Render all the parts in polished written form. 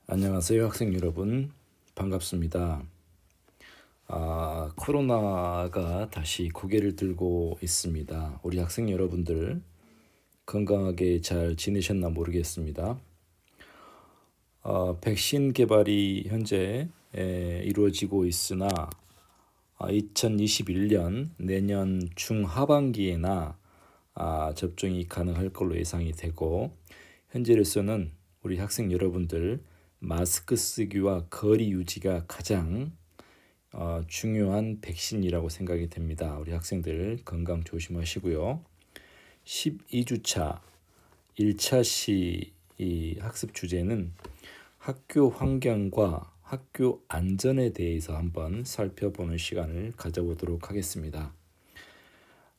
안녕하세요, 학생 여러분. 반갑습니다. 코로나가 다시 고개를 들고 있습니다. 우리 학생 여러분들 건강하게 잘 지내셨나 모르겠습니다. 백신 개발이 현재 이루어지고 있으나 2021년 내년 중하반기에나 접종이 가능할 걸로 예상이 되고, 현재로서는 우리 학생 여러분들 마스크 쓰기와 거리 유지가 가장 중요한 백신이라고 생각이 됩니다. 우리 학생들 건강 조심하시고요. 12주차 1차 시 이 학습 주제는 학교 환경과 학교 안전에 대해서 한번 살펴보는 시간을 가져보도록 하겠습니다.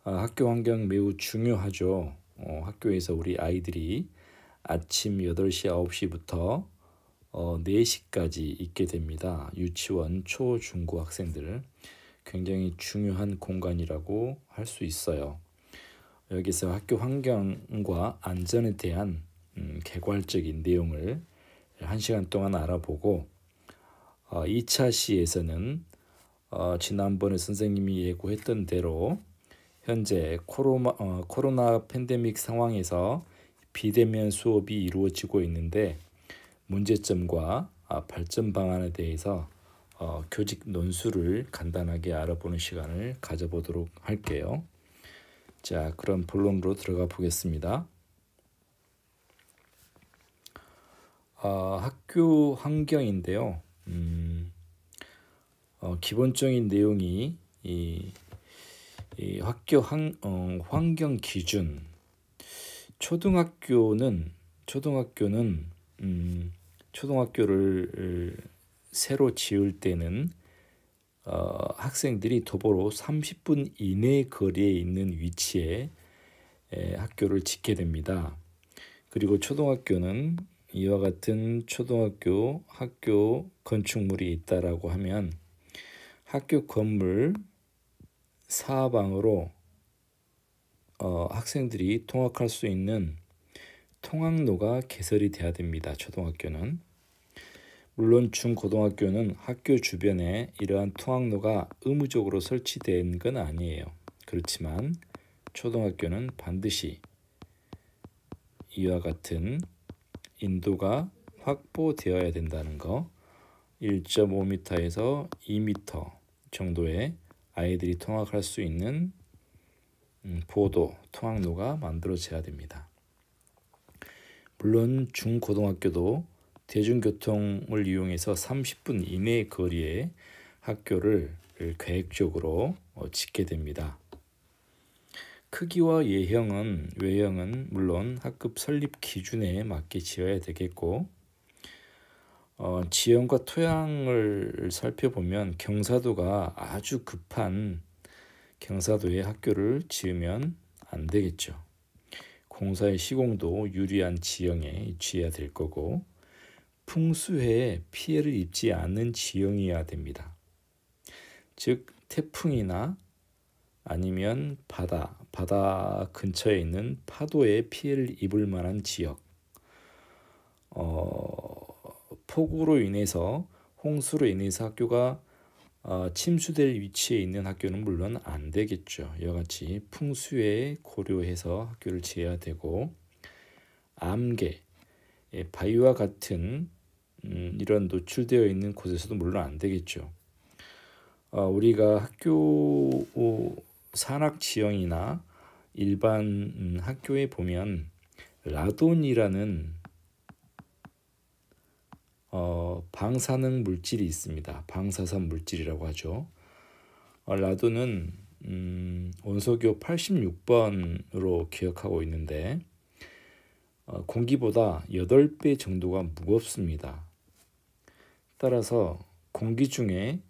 학교 환경 매우 중요하죠. 학교에서 우리 아이들이 아침 8시, 9시부터 4시까지 있게 됩니다. 유치원, 초, 중고 학생들 굉장히 중요한 공간이라고 할 수 있어요. 여기서 학교 환경과 안전에 대한 개괄적인 내용을 1시간 동안 알아보고, 2차 시에서는 지난번에 선생님이 예고했던 대로 현재 코로나 팬데믹 상황에서 비대면 수업이 이루어지고 있는데 문제점과 발전 방안에 대해서 교직 논술을 간단하게 알아보는 시간을 가져보도록 할게요. 자, 그럼 본론으로 들어가 보겠습니다. 학교 환경인데요. 기본적인 내용이 이 학교 환경 기준. 초등학교를 새로 지을 때는 학생들이 도보로 30분 이내 거리에 있는 위치에 학교를 짓게 됩니다. 그리고 초등학교는 이와 같은 학교 건축물이 있다라고 하면 학교 건물 사방으로 학생들이 통학할 수 있는 통학로가 개설이 돼야 됩니다. 초등학교는. 물론 중고등학교는 학교 주변에 이러한 통학로가 의무적으로 설치된 건 아니에요. 그렇지만 초등학교는 반드시 이와 같은 인도가 확보되어야 된다는 거, 1.5m에서 2m 정도의 아이들이 통학할 수 있는 보도, 통학로가 만들어져야 됩니다. 물론 중고등학교도 대중교통을 이용해서 30분 이내 거리에 학교를 계획적으로 짓게 됩니다. 크기와 외형은 물론 학급 설립 기준에 맞게 지어야 되겠고, 지형과 토양을 살펴보면 경사도가 아주 급한 경사도의 학교를 지으면 안 되겠죠. 공사의 시공도 유리한 지형에 위치해야 될 거고, 풍수해에 피해를 입지 않는 지형이어야 됩니다. 즉 태풍이나 아니면 바다 근처에 있는 파도에 피해를 입을 만한 지역, 폭우로 인해서, 홍수로 인해서 학교가 침수될 위치에 있는 학교는 물론 안 되겠죠. 이와 같이 풍수에 고려해서 학교를 지어야 되고, 암계, 바위와 같은 이런 노출되어 있는 곳에서도 물론 안 되겠죠. 우리가 학교 산악 지형이나 일반 학교에 보면 라돈이라는 방사능 물질이 있습니다. 방사선 물질이라고 하죠. 라돈은 원소교 86번으로 기억하고 있는데 공기보다 8배 정도가 무겁습니다. 따라서 공기 중에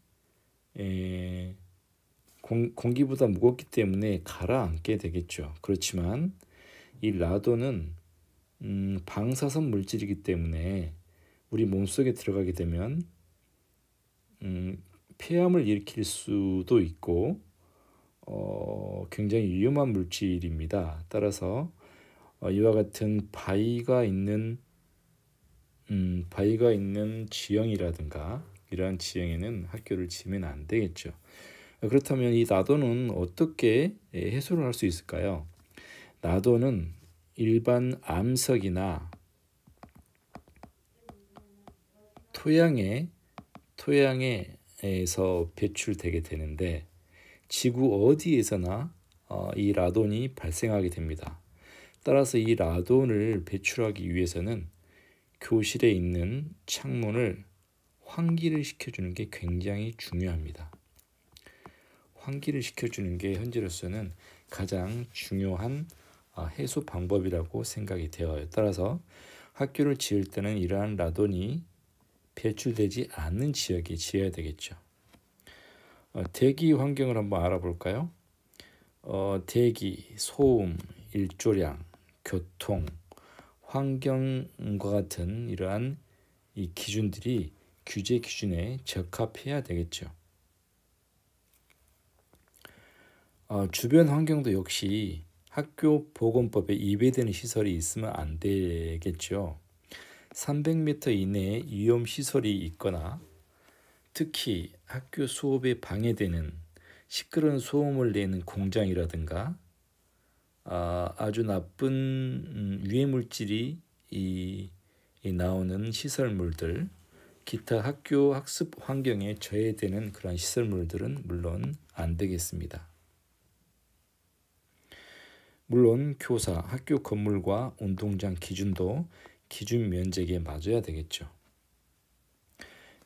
공기보다 무겁기 때문에 가라앉게 되겠죠. 그렇지만 이 라돈은 방사선 물질이기 때문에 우리 몸속에 들어가게 되면 폐암을 일으킬 수도 있고 굉장히 위험한 물질입니다. 따라서 이와 같은 바위가 있는 바위가 있는 지형이라든가 이러한 지형에는 학교를 지으면 안 되겠죠. 그렇다면 이 나도는 어떻게 해소를 할 수 있을까요? 나도는 일반 암석이나 토양에서 배출되게 되는데 지구 어디에서나 이 라돈이 발생하게 됩니다. 따라서 이 라돈을 배출하기 위해서는 교실에 있는 창문을 환기를 시켜주는 게 굉장히 중요합니다. 환기를 시켜주는 게 현재로서는 가장 중요한 해소 방법이라고 생각이 되어요. 따라서 학교를 지을 때는 이러한 라돈이 배출되지 않는 지역에 지어야 되겠죠. 대기 환경을 한번 알아볼까요? 대기, 소음, 일조량, 교통, 환경과 같은 이러한 이 기준들이 규제 기준에 적합해야 되겠죠. 주변 환경도 역시 학교 보건법에 위배되는 시설이 있으면 안 되겠죠. 300m 이내에 위험 시설이 있거나 특히 학교 수업에 방해되는 시끄러운 소음을 내는 공장이라든가 아주 나쁜 유해 물질이 나오는 시설물들, 기타 학교 학습 환경에 저해되는 그런 시설물들은 물론 안 되겠습니다. 물론 교사, 학교 건물과 운동장 기준도 기준 면적에 맞아야 되겠죠.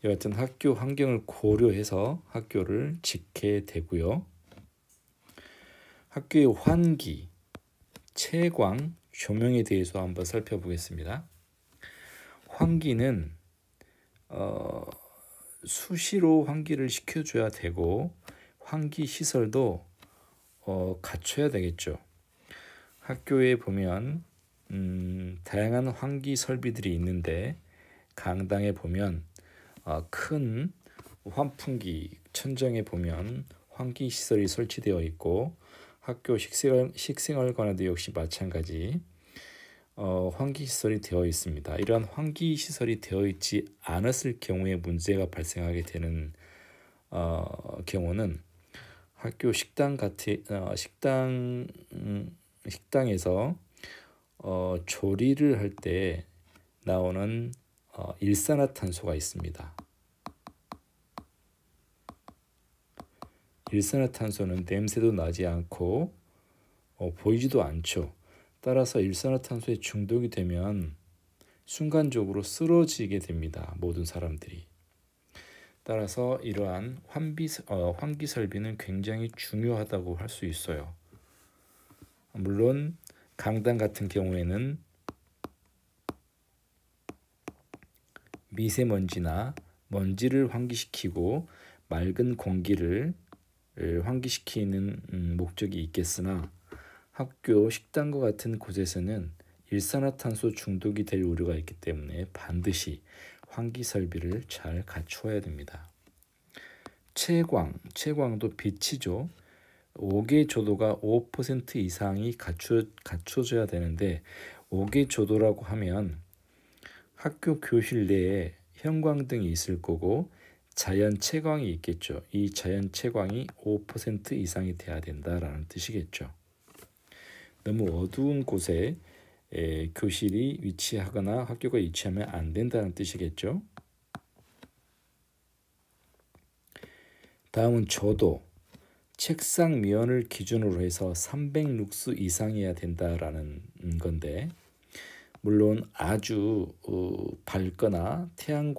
여하튼 학교 환경을 고려해서 학교를 짓게 되고요. 학교의 환기, 채광, 조명에 대해서 한번 살펴보겠습니다. 환기는 수시로 환기를 시켜줘야 되고 환기 시설도 갖춰야 되겠죠. 학교에 보면 다양한 환기 설비들이 있는데 강당에 보면 큰 환풍기, 천장에 보면 환기 시설이 설치되어 있고 학교 식생활관에도 역시 마찬가지 환기 시설이 되어 있습니다. 이러한 환기 시설이 되어 있지 않았을 경우에 문제가 발생하게 되는 경우는 학교 식당에서 조리를 할 때 나오는 일산화탄소가 있습니다. 일산화탄소는 냄새도 나지 않고 보이지도 않죠. 따라서 일산화탄소에 중독이 되면 순간적으로 쓰러지게 됩니다. 모든 사람들이. 따라서 이러한 환기 설비는 굉장히 중요하다고 할 수 있어요. 물론 강당 같은 경우에는 미세먼지나 먼지를 환기시키고 맑은 공기를 환기시키는 목적이 있겠으나 학교, 식당과 같은 곳에서는 일산화탄소 중독이 될 우려가 있기 때문에 반드시 환기 설비를 잘 갖추어야 됩니다. 채광도 빛이죠. 5개 조도가 5% 이상이 갖춰져야 되는데 5개 조도라고 하면 학교 교실 내에 형광등이 있을 거고 자연 채광이 있겠죠. 이 자연 채광이 5% 이상이 돼야 된다라는 뜻이겠죠. 너무 어두운 곳에 교실이 위치하거나 학교가 위치하면 안 된다는 뜻이겠죠. 다음은 조도. 책상 면을 기준으로 해서 300룩스 이상이어야 된다라는 건데 물론 아주 밝거나 태양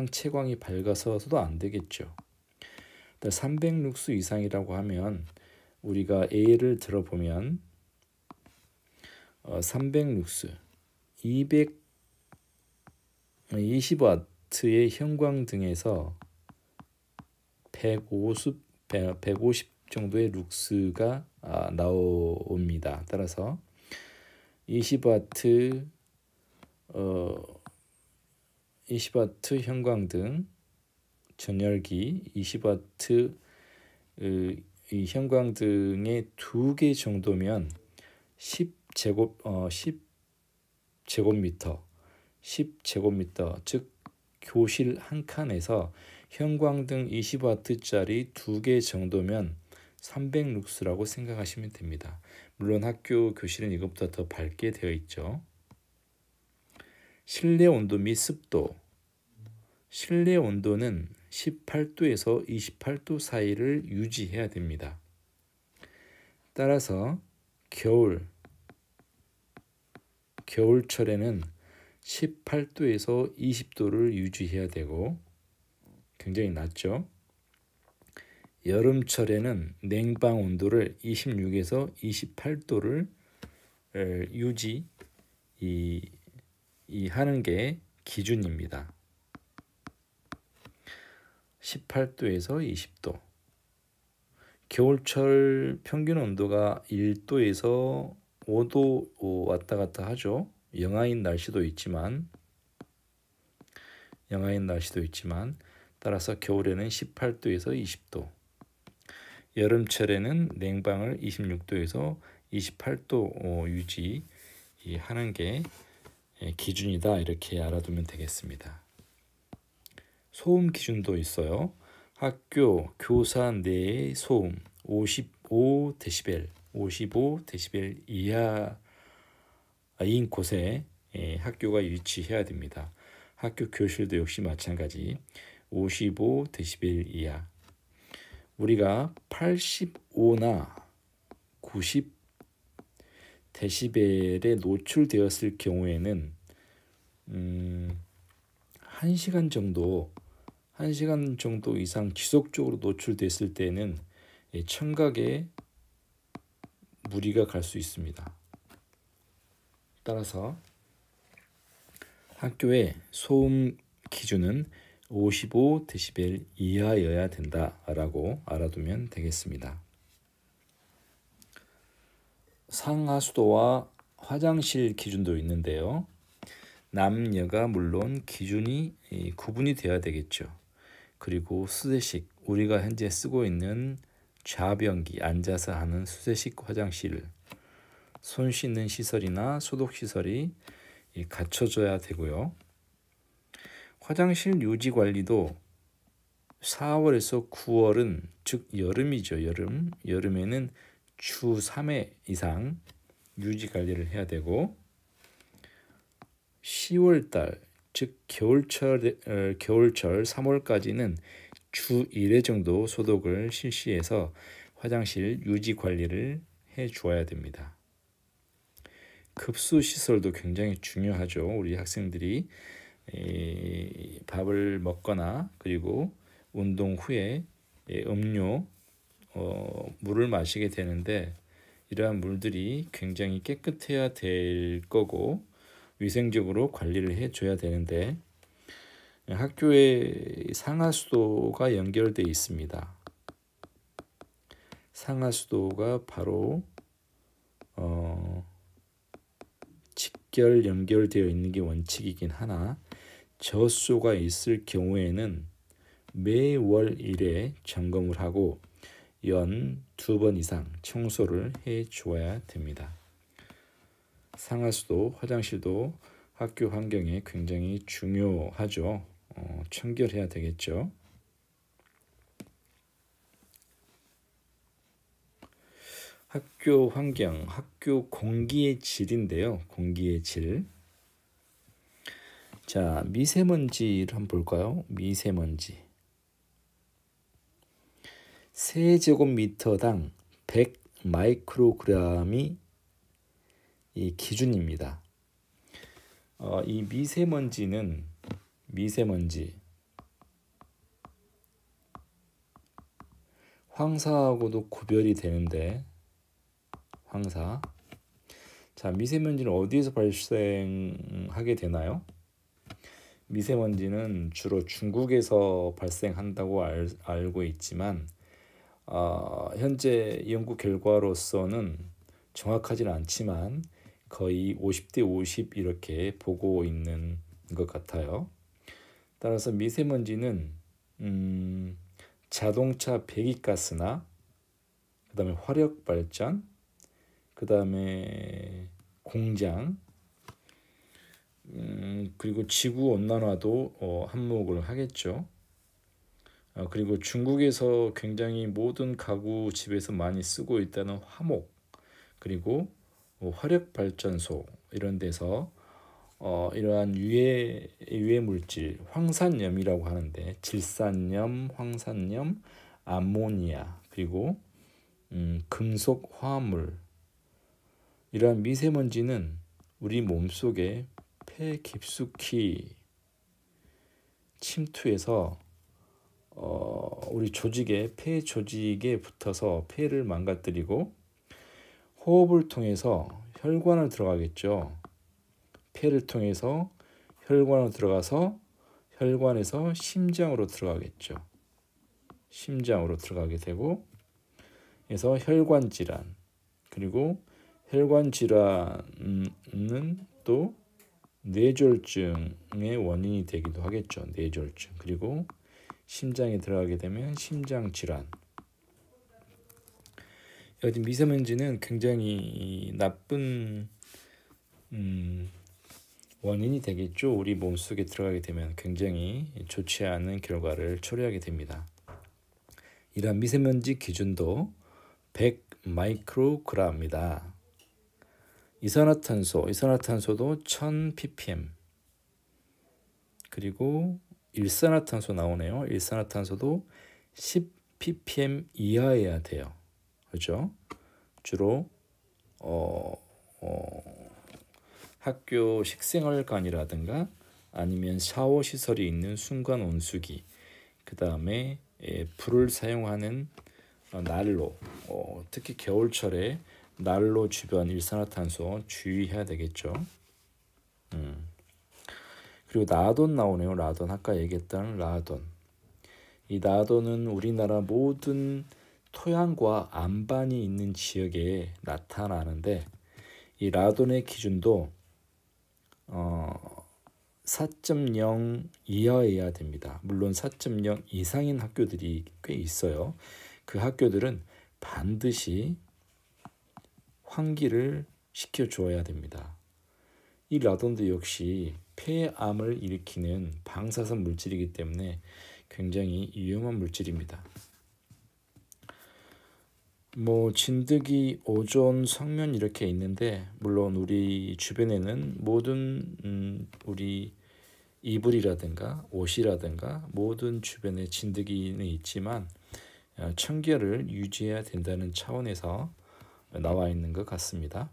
채광이 밝아서도 안 되겠죠. 300룩스 이상이라고 하면 우리가 예를 들어보면 300룩스 220와트의 형광등에서 150 정도의 룩스가 나옵니다. 따라서 20와트 형광등 전열기 20와트 이 형광등의 2개 정도면 10제곱미터 10제곱미터, 즉 교실 한 칸에서 형광등 20W짜리 2개 정도면 300룩스라고 생각하시면 됩니다. 물론 학교 교실은 이것보다 더 밝게 되어 있죠. 실내 온도 및 습도. 실내 온도는 18도에서 28도 사이를 유지해야 됩니다. 따라서 겨울철에는 18도에서 20도를 유지해야 되고 굉장히 낮죠. 여름철에는 냉방 온도를 26에서 28도를 유지 하는 게 기준입니다. 18도에서 20도. 겨울철 평균 온도가 1도에서 5도 왔다 갔다 하죠. 영하인 날씨도 있지만 따라서 겨울에는 18도에서 20도, 여름철에는 냉방을 26도에서 28도 유지하는 게 기준이다, 이렇게 알아두면 되겠습니다. 소음 기준도 있어요. 학교 교사 내의 소음 55데시벨 이하인 곳에 학교가 위치해야 됩니다. 학교 교실도 역시 마찬가지 55데시벨 이하. 우리가 85나 90데시벨에 노출되었을 경우에는 1시간 정도 이상 지속적으로 노출됐을 때는 청각에 무리가 갈 수 있습니다. 따라서 학교의 소음 기준은 55데시벨 이하여야 된다라고 알아두면 되겠습니다. 상하수도와 화장실 기준도 있는데요. 남녀가 물론 기준이 구분이 되어야 되겠죠. 그리고 수세식, 우리가 현재 쓰고 있는 좌변기, 앉아서 하는 수세식 화장실, 손 씻는 시설이나 소독 시설이 갖춰져야 되고요. 화장실 유지 관리도 4월에서 9월은 즉 여름이죠. 여름에는 주 3회 이상 유지 관리를 해야 되고 10월달 즉 겨울철 3월까지는 주 1회 정도 소독을 실시해서 화장실 유지 관리를 해 주어야 됩니다. 급수 시설도 굉장히 중요하죠. 우리 학생들이 밥을 먹거나 그리고 운동 후에 음료, 물을 마시게 되는데 이러한 물들이 굉장히 깨끗해야 될 거고 위생적으로 관리를 해줘야 되는데 학교에 상하수도가 연결되어 있습니다. 상하수도가 바로 직결 연결되어 있는 게 원칙이긴 하나 저수가 있을 경우에는 매월 1회 점검을 하고 연 2번 이상 청소를 해 주어야 됩니다. 상하수도, 화장실도 학교 환경에 굉장히 중요하죠. 청결해야 되겠죠. 학교 환경, 학교 공기의 질인데요. 공기의 질. 자, 미세먼지를 한번 볼까요? 미세먼지. 세제곱미터당 100 마이크로그램이 이 기준입니다. 이 미세먼지 황사하고도 구별이 되는데 황사. 자, 미세먼지는 어디에서 발생하게 되나요? 미세먼지는 주로 중국에서 발생한다고 알고 있지만 현재 연구 결과로서는 정확하지는 않지만 거의 50대 50 이렇게 보고 있는 것 같아요. 따라서 미세먼지는 자동차 배기가스나 그 다음에 화력발전, 그 다음에 공장, 그리고 지구 온난화도 한몫을 하겠죠. 그리고 중국에서 굉장히 모든 가구 집에서 많이 쓰고 있다는 화목, 그리고 화력 발전소 이런 데서 이러한 유해 물질 황산염이라고 하는데, 질산염, 황산염, 암모니아, 그리고 금속 화합물, 이러한 미세먼지는 우리 몸속에 폐 깊숙이 침투해서 우리 조직에, 폐 조직에 붙어서 폐를 망가뜨리고 호흡을 통해서 혈관을 들어가겠죠. 폐를 통해서 혈관으로 들어가서 혈관에서 심장으로 들어가겠죠. 심장으로 들어가게 되고, 그래서 혈관 질환, 그리고 혈관 질환은 또 뇌졸중의 원인이 되기도 하겠죠. 뇌졸중. 그리고 심장에 들어가게 되면 심장 질환. 여기 미세먼지는 굉장히 나쁜 원인이 되겠죠. 우리 몸속에 들어가게 되면 굉장히 좋지 않은 결과를 초래하게 됩니다. 이러한 미세먼지 기준도 100 마이크로그램입니다. 이산화탄소도 1000 ppm. 그리고 일산화탄소 나오네요. 일산화탄소도 10 ppm 이하여야 돼요. 그렇죠? 주로 학교 식생활관이라든가 아니면 샤워 시설이 있는 순간 온수기, 그 다음에 불을 사용하는 난로, 특히 겨울철에 난로 주변 일산화탄소 주의해야 되겠죠. 그리고 라돈 나오네요. 라돈, 아까 얘기했던 라돈. 이 라돈은 우리나라 모든 토양과 안반이 있는 지역에 나타나는데, 이 라돈의 기준도 4.0 이하여야 됩니다. 물론 4.0 이상인 학교들이 꽤 있어요. 그 학교들은 반드시 환기를 시켜줘야 됩니다. 이 라돈도 역시 폐암을 일으키는 방사선 물질이기 때문에 굉장히 위험한 물질입니다. 진드기, 오존, 성면 이렇게 있는데, 물론 우리 주변에는 모든 우리 이불이라든가 옷이라든가 모든 주변에 진드기는 있지만 청결을 유지해야 된다는 차원에서 나와 있는 것 같습니다.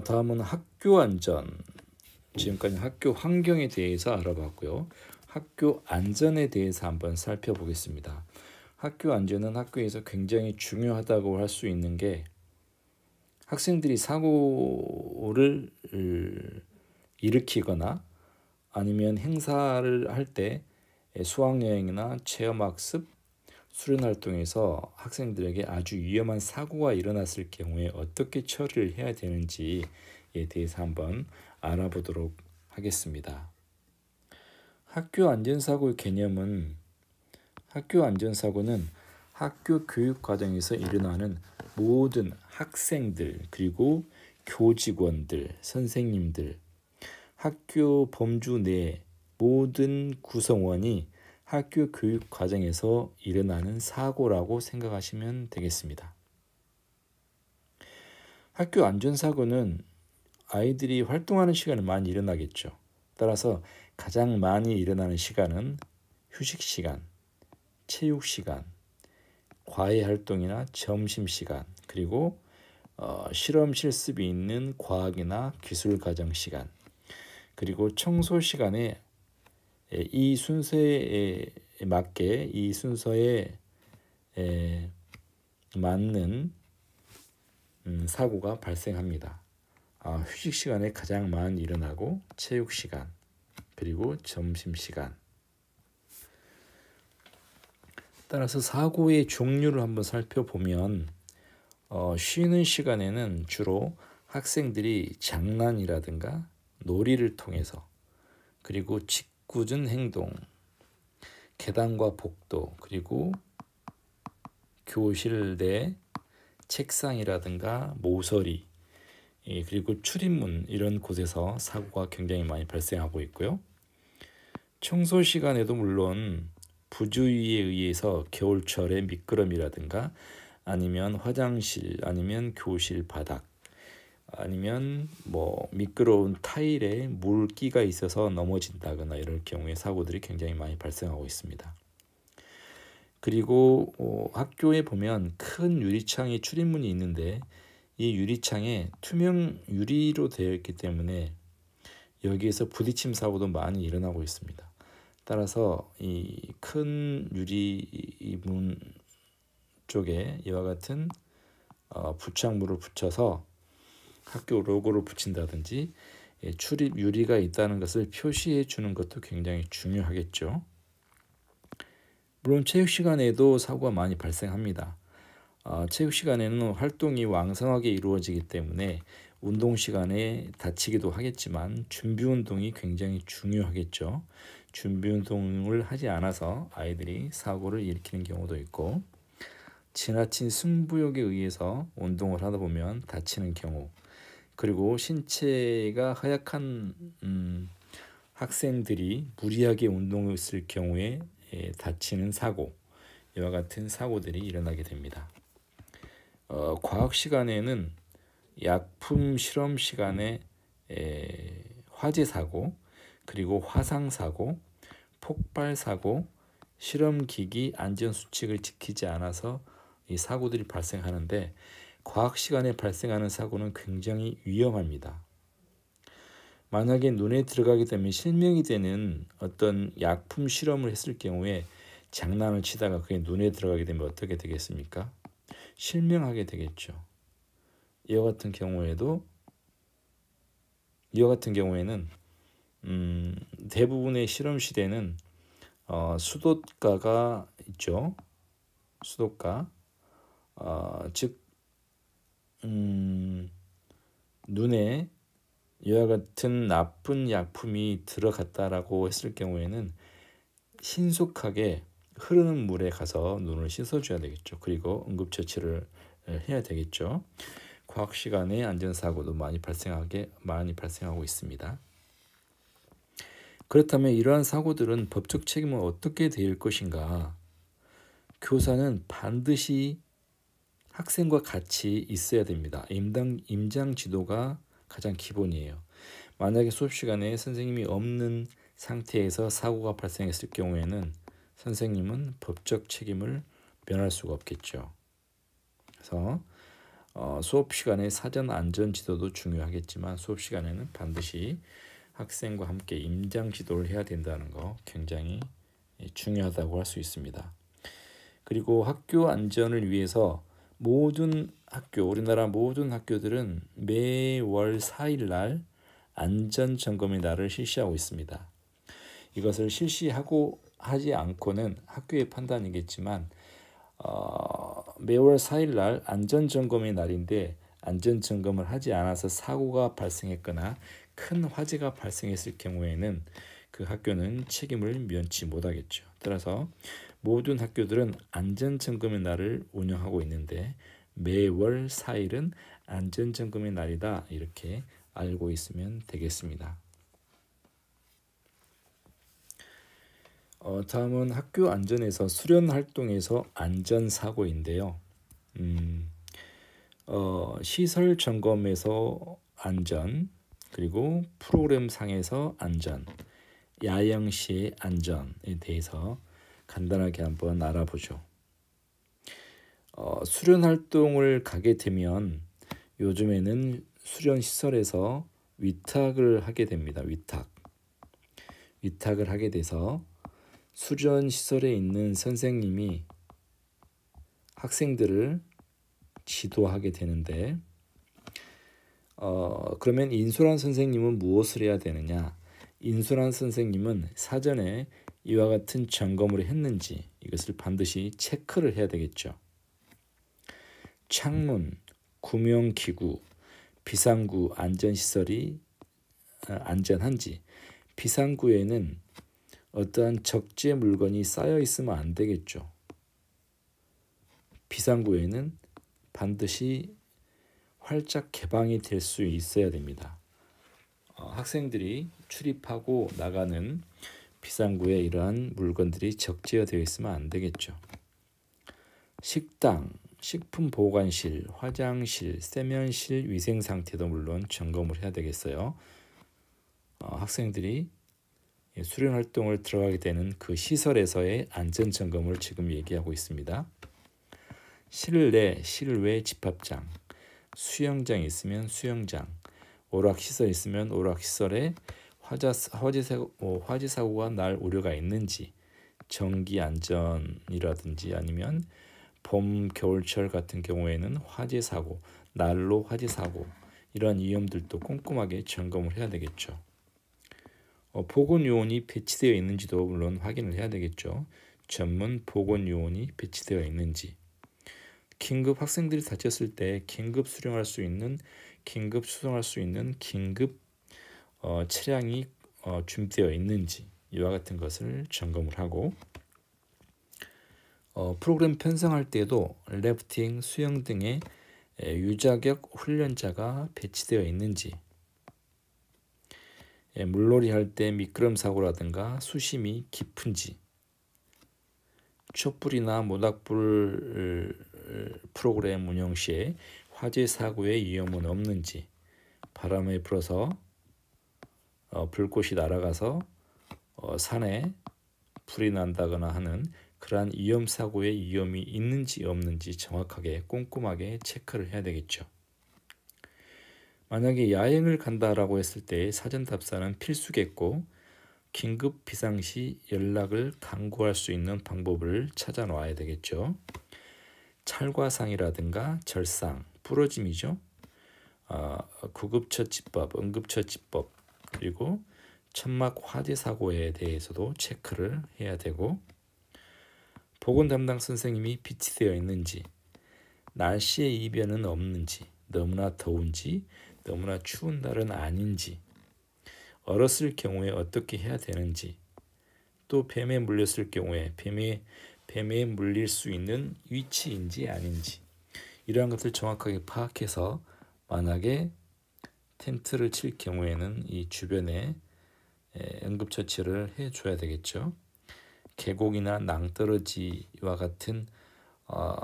다음은 학교 안전. 지금까지 학교 환경에 대해서 알아봤고요. 학교 안전에 대해서 한번 살펴보겠습니다. 학교 안전은 학교에서 굉장히 중요하다고 할 수 있는 게, 학생들이 사고를 일으키거나 아니면 행사를 할 때 수학여행이나 체험학습, 수련활동에서 학생들에게 아주 위험한 사고가 일어났을 경우에 어떻게 처리를 해야 되는지에 대해서 한번 알아보도록 하겠습니다. 학교 안전사고의 개념은, 학교 안전사고는 학교 교육 과정에서 일어나는 모든 학생들, 그리고 교직원들, 선생님들, 학교 범주 내 모든 구성원이 학교 교육 과정에서 일어나는 사고라고 생각하시면 되겠습니다. 학교 안전사고는 아이들이 활동하는 시간에 많이 일어나겠죠. 따라서 가장 많이 일어나는 시간은 휴식 시간, 체육 시간, 과외 활동이나 점심 시간, 그리고 실험 실습이 있는 과학이나 기술 과정 시간, 그리고 청소 시간에 이 순서에 맞게, 이 순서에 맞는 사고가 발생합니다. 휴식 시간에 가장 많이 일어나고, 체육 시간, 그리고 점심 시간. 따라서 사고의 종류를 한번 살펴보면, 쉬는 시간에는 주로 학생들이 장난이라든가 놀이를 통해서, 그리고 짓궂은 행동, 계단과 복도, 그리고 교실 내 책상이라든가 모서리, 그리고 출입문 이런 곳에서 사고가 굉장히 많이 발생하고 있고요. 청소 시간에도 물론 부주의에 의해서 겨울철에 미끄럼이라든가 아니면 화장실 아니면 교실 바닥 아니면 뭐 미끄러운 타일에 물기가 있어서 넘어진다거나 이럴 경우에 사고들이 굉장히 많이 발생하고 있습니다. 그리고 학교에 보면 큰 유리창에 출입문이 있는데 이 유리창에 투명 유리로 되어 있기 때문에 여기에서 부딪힘 사고도 많이 일어나고 있습니다. 따라서 이 큰 유리 문 쪽에 이와 같은 부착물을 붙여서 학교 로고를 붙인다든지 출입 유리가 있다는 것을 표시해 주는 것도 굉장히 중요하겠죠. 물론 체육 시간에도 사고가 많이 발생합니다. 체육 시간에는 활동이 왕성하게 이루어지기 때문에 운동 시간에 다치기도 하겠지만 준비 운동이 굉장히 중요하겠죠. 준비 운동을 하지 않아서 아이들이 사고를 일으키는 경우도 있고 지나친 승부욕에 의해서 운동을 하다 보면 다치는 경우 그리고 신체가 허약한 학생들이 무리하게 운동을 했을 경우에 다치는 사고 이와 같은 사고들이 일어나게 됩니다. 과학 시간에는 약품 실험 시간에 화재 사고 그리고 화상 사고, 폭발 사고, 실험 기기 안전 수칙을 지키지 않아서 이 사고들이 발생하는데 과학 시간에 발생하는 사고는 굉장히 위험합니다. 만약에 눈에 들어가게 되면 실명이 되는 어떤 약품 실험을 했을 경우에 장난을 치다가 그게 눈에 들어가게 되면 어떻게 되겠습니까? 실명하게 되겠죠. 이와 같은 경우에는 대부분의 실험실에는 수도가가 있죠. 수도가 즉 눈에 이와 같은 나쁜 약품이 들어갔다라고 했을 경우에는 신속하게 흐르는 물에 가서 눈을 씻어줘야 되겠죠. 그리고 응급처치를 해야 되겠죠. 과학 시간에 안전사고도 많이 발생하고 있습니다. 그렇다면 이러한 사고들은 법적 책임은 어떻게 될 것인가? 교사는 반드시 학생과 같이 있어야 됩니다. 임장 지도가 가장 기본이에요. 만약에 수업 시간에 선생님이 없는 상태에서 사고가 발생했을 경우에는 선생님은 법적 책임을 면할 수가 없겠죠. 그래서 수업 시간에 사전 안전 지도도 중요하겠지만 수업 시간에는 반드시 학생과 함께 임장 지도를 해야 된다는 거 굉장히 중요하다고 할 수 있습니다. 그리고 학교 안전을 위해서 우리나라 모든 학교들은 매월 4일 날 안전 점검의 날을 실시하고 있습니다. 이것을 하지 않고는 학교의 판단이겠지만 매월 4일 날 안전 점검의 날인데 안전 점검을 하지 않아서 사고가 발생했거나 큰 화재가 발생했을 경우에는 그 학교는 책임을 면치 못하겠죠. 따라서 모든 학교들은 안전점검의 날을 운영하고 있는데 매월 4일은 안전점검의 날이다 이렇게 알고 있으면 되겠습니다. 다음은 학교 안전에서 수련 활동에서 안전사고인데요. 시설 점검에서 안전, 그리고 프로그램 상에서 안전, 야영 시의 안전에 대해서 간단하게 한번 알아보죠. 수련 활동을 가게 되면 요즘에는 수련 시설에서 위탁을 하게 됩니다. 위탁을 하게 돼서 수련 시설에 있는 선생님이 학생들을 지도하게 되는데 그러면 인솔한 선생님은 무엇을 해야 되느냐? 인솔한 선생님은 사전에 이와 같은 점검을 했는지 이것을 반드시 체크를 해야 되겠죠. 창문, 구명기구, 비상구 안전시설이 안전한지, 비상구에는 어떠한 적재 물건이 쌓여 있으면 안 되겠죠. 비상구에는 반드시 활짝 개방이 될 수 있어야 됩니다. 학생들이 출입하고 나가는 비상구에 이러한 물건들이 적재되어 있으면 안 되겠죠. 식당, 식품보관실, 화장실, 세면실 위생 상태도 물론 점검을 해야 되겠어요. 학생들이 수련 활동을 들어가게 되는 그 시설에서의 안전 점검을 지금 얘기하고 있습니다. 실내, 실외 집합장, 수영장이 있으면 수영장, 오락시설 있으면 오락시설에 화재 사고가 날 우려가 있는지, 전기 안전이라든지 아니면 봄, 겨울철 같은 경우에는 화재 사고, 난로 화재 사고 이런 위험들도 꼼꼼하게 점검을 해야 되겠죠. 보건 요원이 배치되어 있는지도 물론 확인을 해야 되겠죠. 전문 보건 요원이 배치되어 있는지, 긴급 학생들이 다쳤을 때 긴급 수령할 수 있는, 긴급 수송할 수 있는 긴급 차량이 준비되어 있는지 이와 같은 것을 점검을 하고, 프로그램 편성할 때도 래프팅, 수영 등의 유자격 훈련자가 배치되어 있는지, 물놀이 할 때 미끄럼 사고라든가 수심이 깊은지, 촛불이나 모닥불 프로그램 운영 시에 화재 사고의 위험은 없는지, 바람에 불어서 불꽃이 날아가서 산에 불이 난다거나 하는 그러한 위험 사고의 위험이 있는지 없는지 정확하게 꼼꼼하게 체크를 해야 되겠죠. 만약에 야행을 간다라고 했을 때 사전 답사는 필수겠고, 긴급 비상시 연락을 강구할 수 있는 방법을 찾아 놔야 되겠죠. 찰과상이라든가 절상, 부러짐이죠. 구급처치법, 응급처치법, 그리고 천막 화재 사고에 대해서도 체크를 해야 되고, 보건 담당 선생님이 비치되어 있는지, 날씨의 이변은 없는지, 너무나 더운지 너무나 추운 날은 아닌지, 얼었을 경우에 어떻게 해야 되는지, 또 뱀에 물렸을 경우에 뱀에 물릴 수 있는 위치인지 아닌지, 이러한 것을 정확하게 파악해서 만약에 텐트를 칠 경우에는 이 주변에 응급처치를 해줘야 되겠죠. 계곡이나 낭떠러지와 같은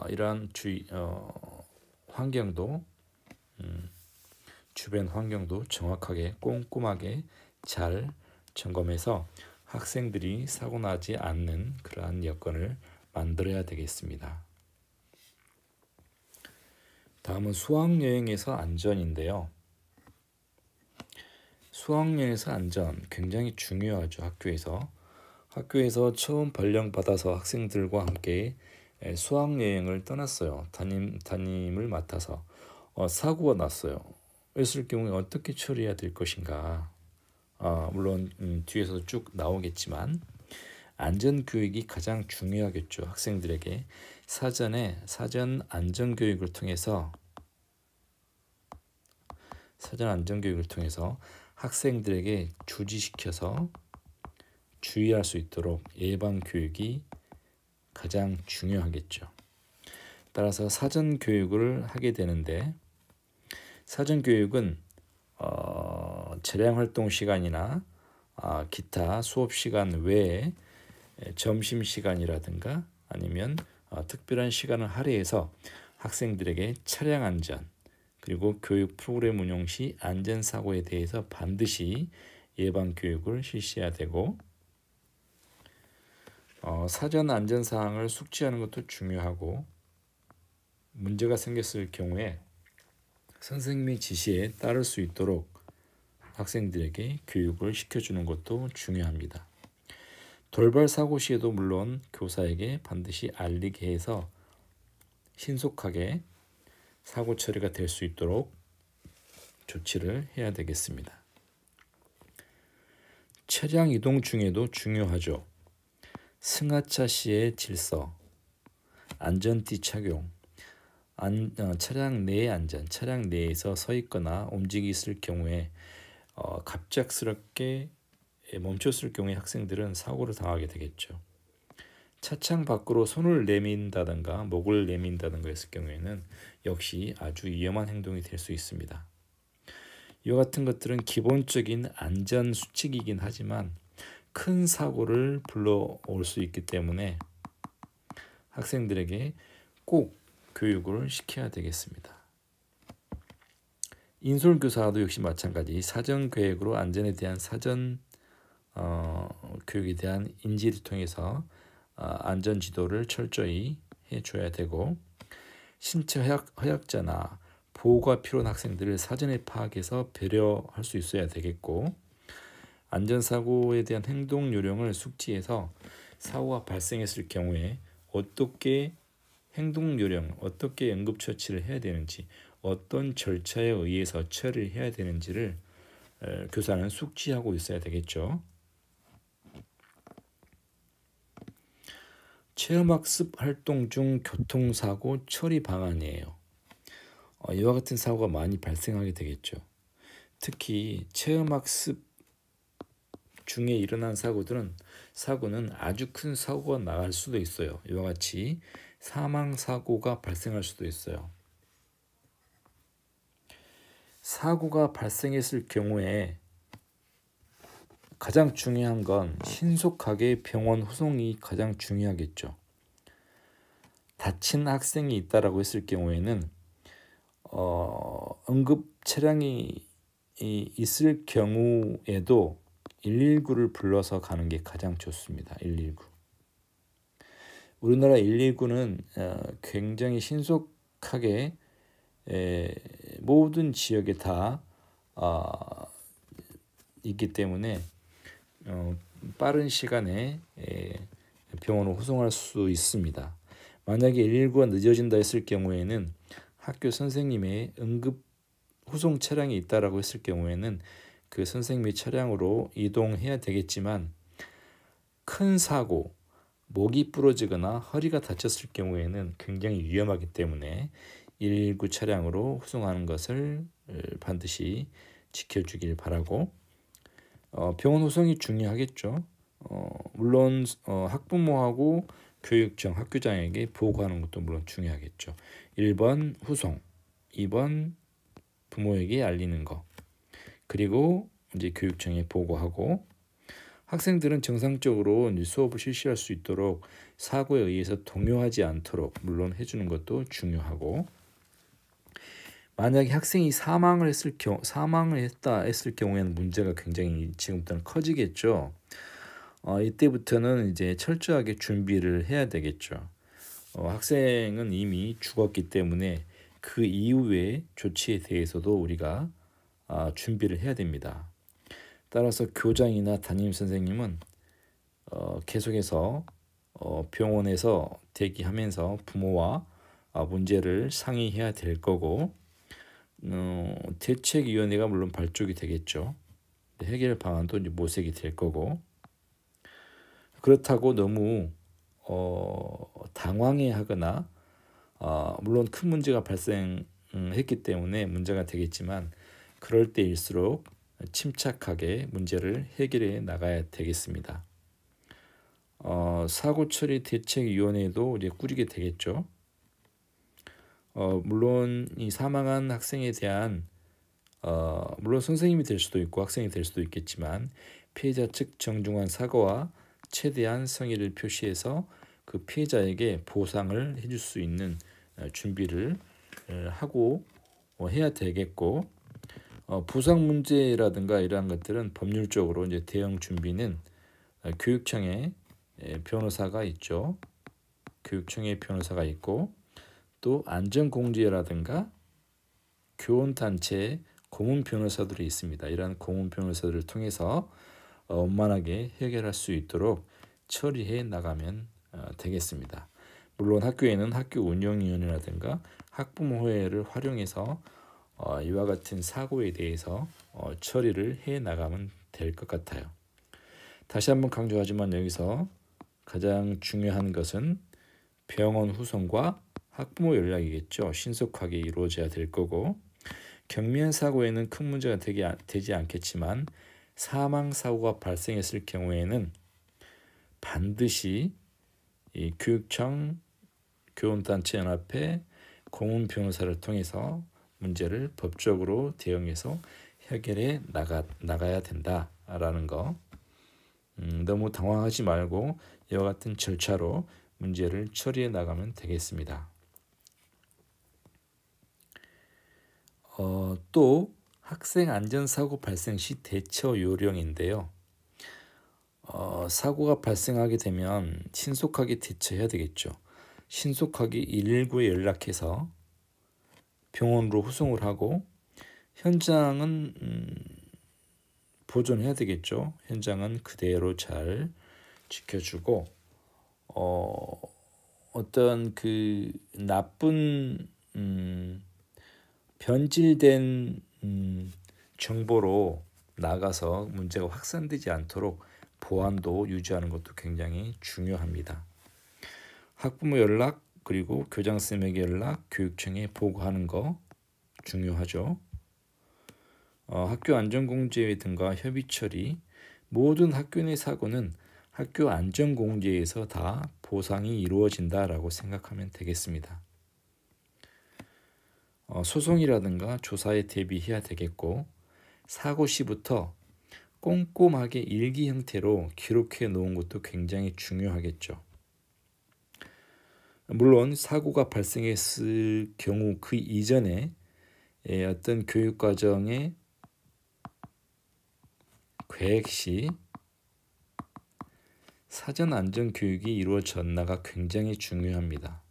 이러한 환경도 주변 환경도 정확하게 꼼꼼하게 잘 점검해서 학생들이 사고 나지 않는 그러한 여건을 만들어야 되겠습니다. 다음은 수학여행에서 안전인데요. 수학여행에서 안전 굉장히 중요하죠. 학교에서 처음 발령받아서 학생들과 함께 수학여행을 떠났어요. 담임을 맡아서 사고가 났어요. 그랬을 경우에 어떻게 처리해야 될 것인가. 물론 뒤에서 쭉 나오겠지만 안전교육이 가장 중요하겠죠. 학생들에게 사전 안전교육을 통해서 학생들에게 주지시켜서 주의할 수 있도록 예방교육이 가장 중요하겠죠. 따라서 사전교육을 하게 되는데, 사전교육은 차량활동 시간이나 기타 수업 시간 외에 점심시간이라든가 아니면 특별한 시간을 할애해서 학생들에게 차량 안전, 그리고 교육 프로그램 운영 시 안전사고에 대해서 반드시 예방교육을 실시해야 되고, 사전 안전사항을 숙지하는 것도 중요하고, 문제가 생겼을 경우에 선생님의 지시에 따를 수 있도록 학생들에게 교육을 시켜주는 것도 중요합니다. 돌발 사고 시에도 물론 교사에게 반드시 알리게 해서 신속하게 사고 처리가 될 수 있도록 조치를 해야 되겠습니다. 차량 이동 중에도 중요하죠. 승하차 시의 질서, 안전띠 착용, 차량 내의 안전, 차량 내에서 서 있거나 움직였을 경우에 갑작스럽게 멈췄을 경우에 학생들은 사고를 당하게 되겠죠. 차창 밖으로 손을 내민다든가 목을 내민다든가 했을 경우에는 역시 아주 위험한 행동이 될 수 있습니다. 이와 같은 것들은 기본적인 안전 수칙이긴 하지만 큰 사고를 불러올 수 있기 때문에 학생들에게 꼭 교육을 시켜야 되겠습니다. 인솔교사도 역시 마찬가지 사전 계획으로 안전에 대한 사전 교육에 대한 인지를 통해서 안전 지도를 철저히 해줘야 되고 신체 허약자나 보호가 필요한 학생들을 사전에 파악해서 배려할 수 있어야 되겠고 안전사고에 대한 행동 요령을 숙지해서 사고가 발생했을 경우에 어떻게 행동 요령, 어떻게 응급처치를 해야 되는지 어떤 절차에 의해서 처리를 해야 되는지를 교사는 숙지하고 있어야 되겠죠. 체험학습 활동 중 교통사고 처리 방안이에요. 이와 같은 사고가 많이 발생하게 되겠죠. 특히 체험학습 중에 일어난 사고는 아주 큰 사고가 나갈 수도 있어요. 이와 같이 사망사고가 발생할 수도 있어요. 사고가 발생했을 경우에 가장 중요한 건 신속하게 병원 후송이 가장 중요하겠죠. 다친 학생이 있다라고 했을 경우에는 응급 차량이 있을 경우에도 119를 불러서 가는 게 가장 좋습니다. 119. 우리나라 119는 굉장히 신속하게 모든 지역에 다 있기 때문에 빠른 시간에 병원을 후송할 수 있습니다. 만약에 119가 늦어진다 했을 경우에는 학교 선생님의 응급 후송 차량이 있다라고 했을 경우에는 그 선생님의 차량으로 이동해야 되겠지만 큰 사고, 목이 부러지거나 허리가 다쳤을 경우에는 굉장히 위험하기 때문에 119 차량으로 후송하는 것을 반드시 지켜주길 바라고 병원 후송이 중요하겠죠. 물론 학부모하고 교육청, 학교장에게 보고하는 것도 물론 중요하겠죠. 1번 후송, 2번 부모에게 알리는 거, 그리고 이제 교육청에 보고하고 학생들은 정상적으로 이제 수업을 실시할 수 있도록 사고에 의해서 동요하지 않도록 물론 해주는 것도 중요하고 만약에 학생이 사망을 했다 했을 경우에는 문제가 굉장히 지금부터는 커지겠죠. 이때부터는 이제 철저하게 준비를 해야 되겠죠. 학생은 이미 죽었기 때문에 그 이후의 조치에 대해서도 우리가 준비를 해야 됩니다. 따라서 교장이나 담임 선생님은 계속해서 병원에서 대기하면서 부모와 문제를 상의해야 될 거고 대책위원회가 물론 발족이 되겠죠. 해결 방안도 이제 모색이 될 거고 그렇다고 너무 당황해하거나 물론 큰 문제가 발생했기 때문에 문제가 되겠지만 그럴 때일수록 침착하게 문제를 해결해 나가야 되겠습니다. 사고처리 대책위원회도 이제 꾸리게 되겠죠. 물론 이 사망한 학생에 대한 물론 선생님이 될 수도 있고 학생이 될 수도 있겠지만 피해자 측 정중한 사과와 최대한 성의를 표시해서 그 피해자에게 보상을 해줄 수 있는 준비를 하고 해야 되겠고 부상 문제라든가 이러한 것들은 법률적으로 이제 대응 준비는 교육청에 변호사가 있죠. 교육청에 변호사가 있고 또 안전공제라든가 교원단체 고문 변호사들이 있습니다. 이러한 고문 변호사들을 통해서 원만하게 해결할 수 있도록 처리해 나가면 되겠습니다. 물론 학교에는 학교 운영위원회라든가 학부모회를 활용해서 이와 같은 사고에 대해서 처리를 해 나가면 될 것 같아요. 다시 한번 강조하지만 여기서 가장 중요한 것은 병원 후송과 학부모 연락이겠죠. 신속하게 이루어져야 될 거고 경미한 사고에는 큰 문제가 되지 않겠지만 사망 사고가 발생했을 경우에는 반드시 이 교육청, 교원단체 연합회, 공훈 변호사를 통해서 문제를 법적으로 대응해서 해결해 나가야 된다라는 거. 너무 당황하지 말고 이와 같은 절차로 문제를 처리해 나가면 되겠습니다. 또 학생 안전사고 발생 시 대처 요령인데요. 사고가 발생하게 되면 신속하게 대처해야 되겠죠. 신속하게 119에 연락해서 병원으로 후송을 하고 현장은 보존해야 되겠죠. 현장은 그대로 잘 지켜주고 어떤 그 나쁜 변질된 정보로 나가서 문제가 확산되지 않도록 보안도 유지하는 것도 굉장히 중요합니다. 학부모 연락 그리고 교장선생님에게 연락, 교육청에 보고하는 거 중요하죠. 학교 안전공제 등과 협의 처리, 모든 학교 내 사고는 학교 안전공제에서 다 보상이 이루어진다라고 생각하면 되겠습니다. 소송이라든가 조사에 대비해야 되겠고 사고 시부터 꼼꼼하게 일기 형태로 기록해 놓은 것도 굉장히 중요하겠죠. 물론 사고가 발생했을 경우 그 이전에 어떤 교육과정의 계획 시 사전 안전교육이 이루어졌나가 굉장히 중요합니다.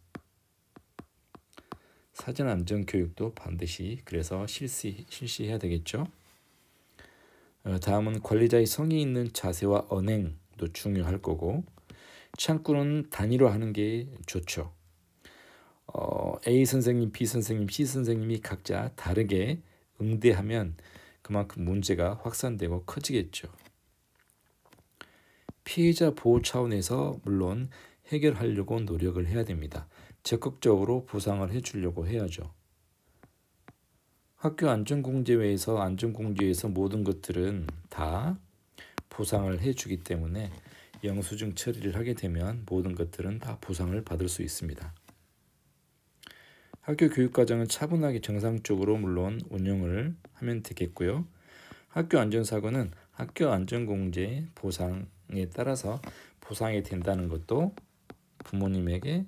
사전 안전교육도 반드시 그래서 실시해야 되겠죠. 다음은 관리자의 성의 있는 자세와 언행도 중요할 거고 창구는 단위로하는 게 좋죠. A 선생님, B 선생님, C 선생님이 각자 다르게 응대하면 그만큼 문제가 확산되고 커지겠죠. 피해자 보호 차원에서 물론 해결하려고 노력을 해야 됩니다. 적극적으로 보상을 해주려고 해야죠. 학교 안전공제에서 모든 것들은 다 보상을 해주기 때문에 영수증 처리를 하게 되면 모든 것들은 다 보상을 받을 수 있습니다. 학교 교육과정은 차분하게 정상적으로 물론 운영을 하면 되겠고요. 학교 안전사고는 학교 안전공제 보상에 따라서 보상이 된다는 것도 부모님에게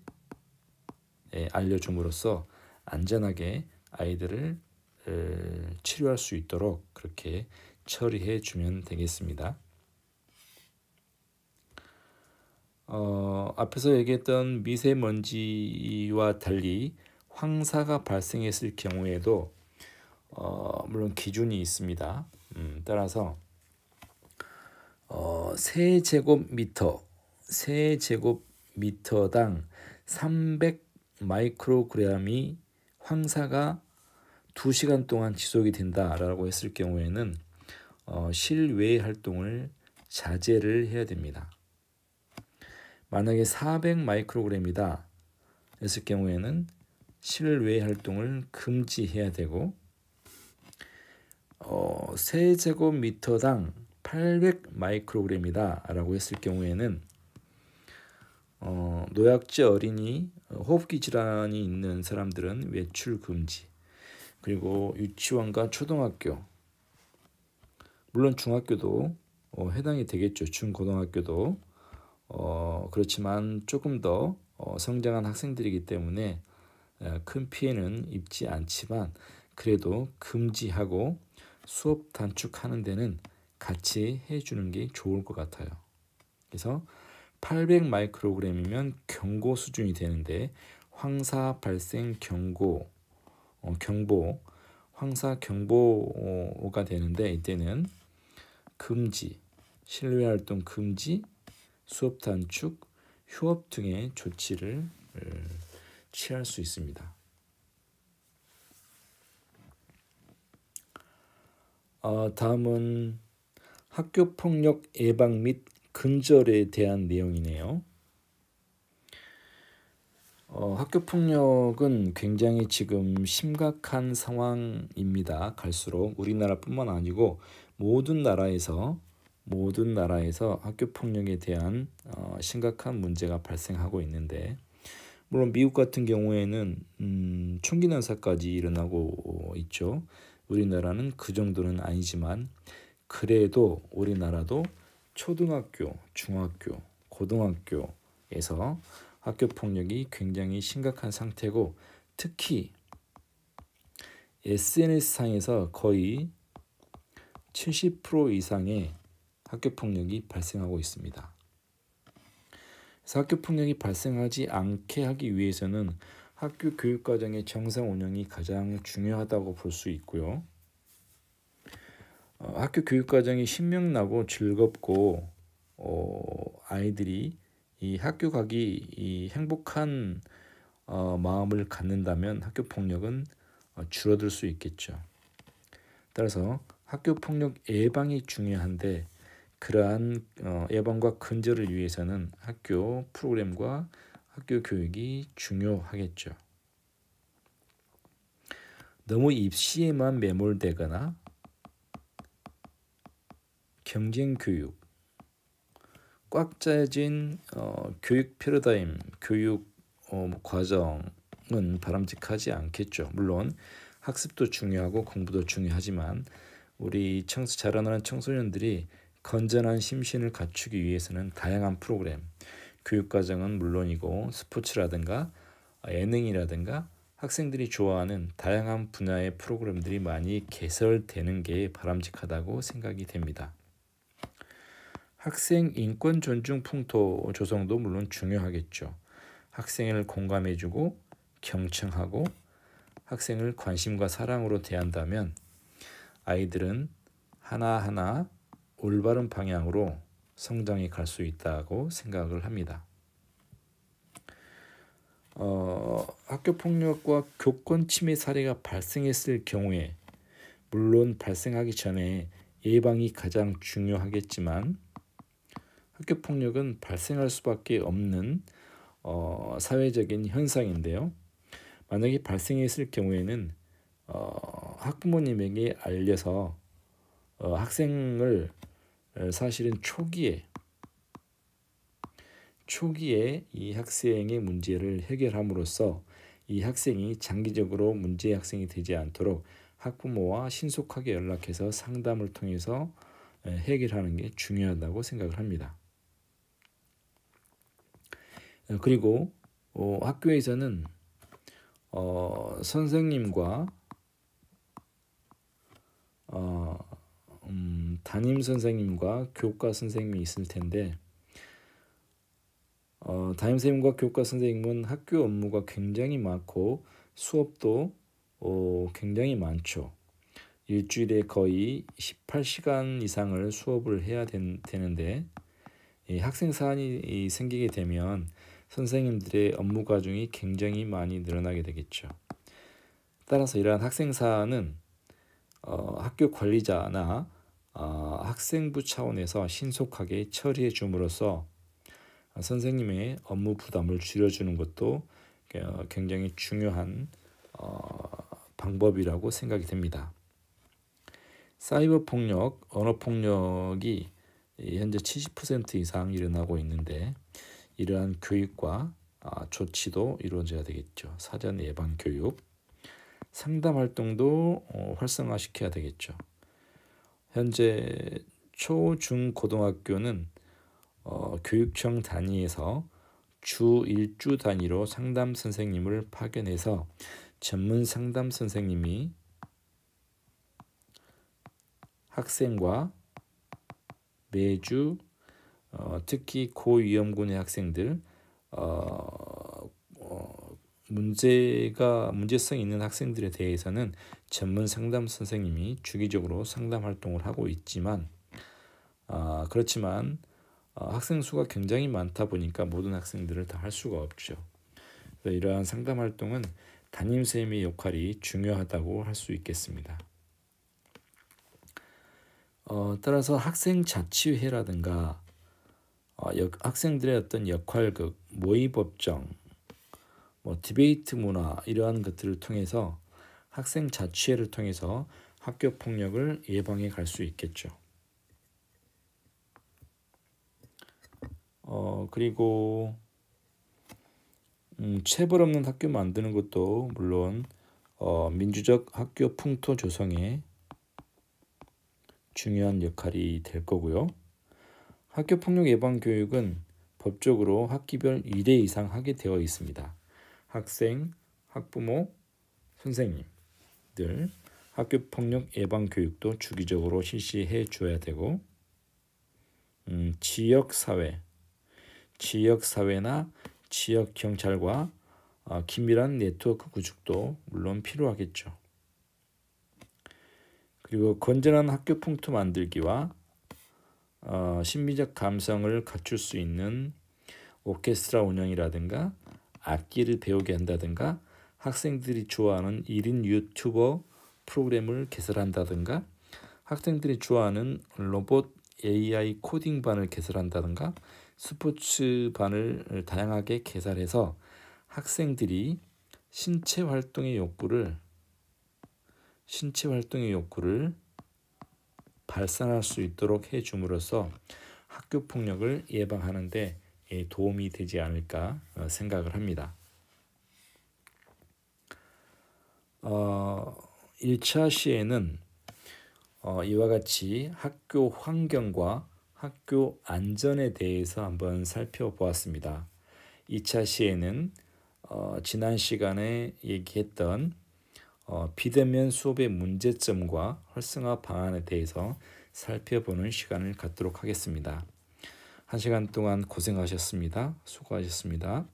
알려줌으로써 안전하게 아이들을 치료할 수 있도록 그렇게 처리해 주면 되겠습니다. 앞에서 얘기했던 미세먼지와 달리 황사가 발생했을 경우에도 물론 기준이 있습니다. 따라서 세제곱미터당 300 마이크로그램이 황사가 2시간 동안 지속이 된다라고 했을 경우에는 실외 활동을 자제를 해야 됩니다. 만약에 400 마이크로그램이다 했을 경우에는 실외 활동을 금지해야 되고 세제곱미터당 800 마이크로그램이다 라고 했을 경우에는 노약자 어린이, 호흡기 질환이 있는 사람들은 외출 금지, 그리고 유치원과 초등학교, 물론 중학교도 해당이 되겠죠. 중고등학교도 그렇지만 조금 더 성장한 학생들이기 때문에 큰 피해는 입지 않지만 그래도 금지하고 수업 단축하는 데는 같이 해주는 게 좋을 것 같아요. 그래서 800 마이크로그램이면 경고 수준이 되는데 황사 발생 경보, 황사 경보가 되는데 이때는 금지, 실외 활동 금지, 수업 단축, 휴업 등의 조치를 취할 수 있습니다. 다음은 학교폭력 예방 및 근절에 대한 내용이네요. 학교폭력은 굉장히 지금 심각한 상황입니다. 갈수록 우리나라뿐만 아니고 모든 나라에서 모든 나라에서 학교 폭력에 대한 심각한 문제가 발생하고 있는데, 물론 미국 같은 경우에는 총기 난사까지 일어나고 있죠. 우리나라는 그 정도는 아니지만 그래도 우리나라도 초등학교, 중학교, 고등학교에서 학교 폭력이 굉장히 심각한 상태고, 특히 SNS상에서 거의 70% 이상의 학교 폭력이 발생하고 있습니다. 그래서 학교 폭력이 발생하지 않게 하기 위해서는 학교 교육 과정의 정상 운영이 가장 중요하다고 볼 수 있고요. 학교 교육 과정이 신명나고 즐겁고 아이들이 이 학교 가기 이 행복한 마음을 갖는다면 학교 폭력은 줄어들 수 있겠죠. 따라서 학교 폭력 예방이 중요한데, 그러한 예방과 근절을 위해서는 학교 프로그램과 학교 교육이 중요하겠죠. 너무 입시에만 매몰되거나 경쟁 교육, 꽉 짜여진 교육 패러다임, 교육 과정은 바람직하지 않겠죠. 물론 학습도 중요하고 공부도 중요하지만 우리 자라나는 청소년들이 건전한 심신을 갖추기 위해서는 다양한 프로그램, 교육과정은 물론이고 스포츠라든가 예능이라든가 학생들이 좋아하는 다양한 분야의 프로그램들이 많이 개설되는 게 바람직하다고 생각이 됩니다. 학생 인권 존중 풍토 조성도 물론 중요하겠죠. 학생을 공감해주고 경청하고 학생을 관심과 사랑으로 대한다면 아이들은 하나하나 올바른 방향으로 성장해 갈 수 있다고 생각을 합니다. 학교 폭력과 교권 침해 사례가 발생했을 경우에, 물론 발생하기 전에 예방이 가장 중요하겠지만 학교 폭력은 발생할 수밖에 없는 사회적인 현상인데요. 만약에 발생했을 경우에는 학부모님에게 알려서 학생을 사실은 초기에 이 학생의 문제를 해결함으로써 이 학생이 장기적으로 문제의 학생이 되지 않도록 학부모와 신속하게 연락해서 상담을 통해서 해결하는 게 중요하다고 생각을 합니다. 그리고 학교에서는 선생님과 담임 선생님과 교과 선생님이 있을 텐데, 담임 선생님과 교과 선생님은 학교 업무가 굉장히 많고 수업도 굉장히 많죠. 일주일에 거의 18시간 이상을 수업을 해야 되는데, 학생 사안이 생기게 되면 선생님들의 업무 과중이 굉장히 많이 늘어나게 되겠죠. 따라서 이러한 학생 사안은 학교 관리자나 학생부 차원에서 신속하게 처리해 줌으로써 선생님의 업무 부담을 줄여주는 것도 굉장히 중요한 방법이라고 생각이 됩니다. 사이버 폭력, 언어 폭력이 현재 70% 이상 일어나고 있는데, 이러한 교육과 조치도 이루어져야 되겠죠. 사전 예방 교육, 상담 활동도 활성화시켜야 되겠죠. 현재 초, 중, 고등학교는 교육청 단위에서 주 1주 단위로 상담 선생님을 파견해서 전문 상담 선생님이 학생과 매주 특히 고위험군의 학생들, 문제성이 있는 학생들에 대해서는 전문 상담 선생님이 주기적으로 상담 활동을 하고 있지만, 그렇지만 학생 수가 굉장히 많다 보니까 모든 학생들을 다 할 수가 없죠. 이러한 상담 활동은 담임 선생님의 역할이 중요하다고 할 수 있겠습니다. 따라서 학생 자치회라든가 학생들의 어떤 역할극, 모의법정, 디베이트 문화, 이러한 것들을 통해서 학생 자치회를 통해서 학교 폭력을 예방해 갈 수 있겠죠. 그리고 체벌 없는 학교 만드는 것도 물론 민주적 학교 풍토 조성에 중요한 역할이 될 거고요. 학교 폭력 예방 교육은 법적으로 학기별 1회 이상 하게 되어 있습니다. 학생, 학부모, 선생님들 학교 폭력 예방 교육도 주기적으로 실시해 줘야 되고, 지역사회나 지역 경찰과 긴밀한 네트워크 구축도 물론 필요하겠죠. 그리고 건전한 학교 풍토 만들기와 심리적 감성을 갖출 수 있는 오케스트라 운영이라든가 악기를 배우게 한다든가 학생들이 좋아하는 1인 유튜버 프로그램을 개설한다든가 학생들이 좋아하는 로봇 AI 코딩 반을 개설한다든가 스포츠 반을 다양하게 개설해서 학생들이 신체 활동의 욕구를 발산할 수 있도록 해줌으로써 학교 폭력을 예방하는 데 도움이 되지 않을까 생각을 합니다. 1차 시에는 이와 같이 학교 환경과 학교 안전에 대해서 한번 살펴보았습니다. 2차 시에는 지난 시간에 얘기했던 비대면 수업의 문제점과 활성화 방안에 대해서 살펴보는 시간을 갖도록 하겠습니다. 1시간 동안 고생하셨습니다. 수고하셨습니다.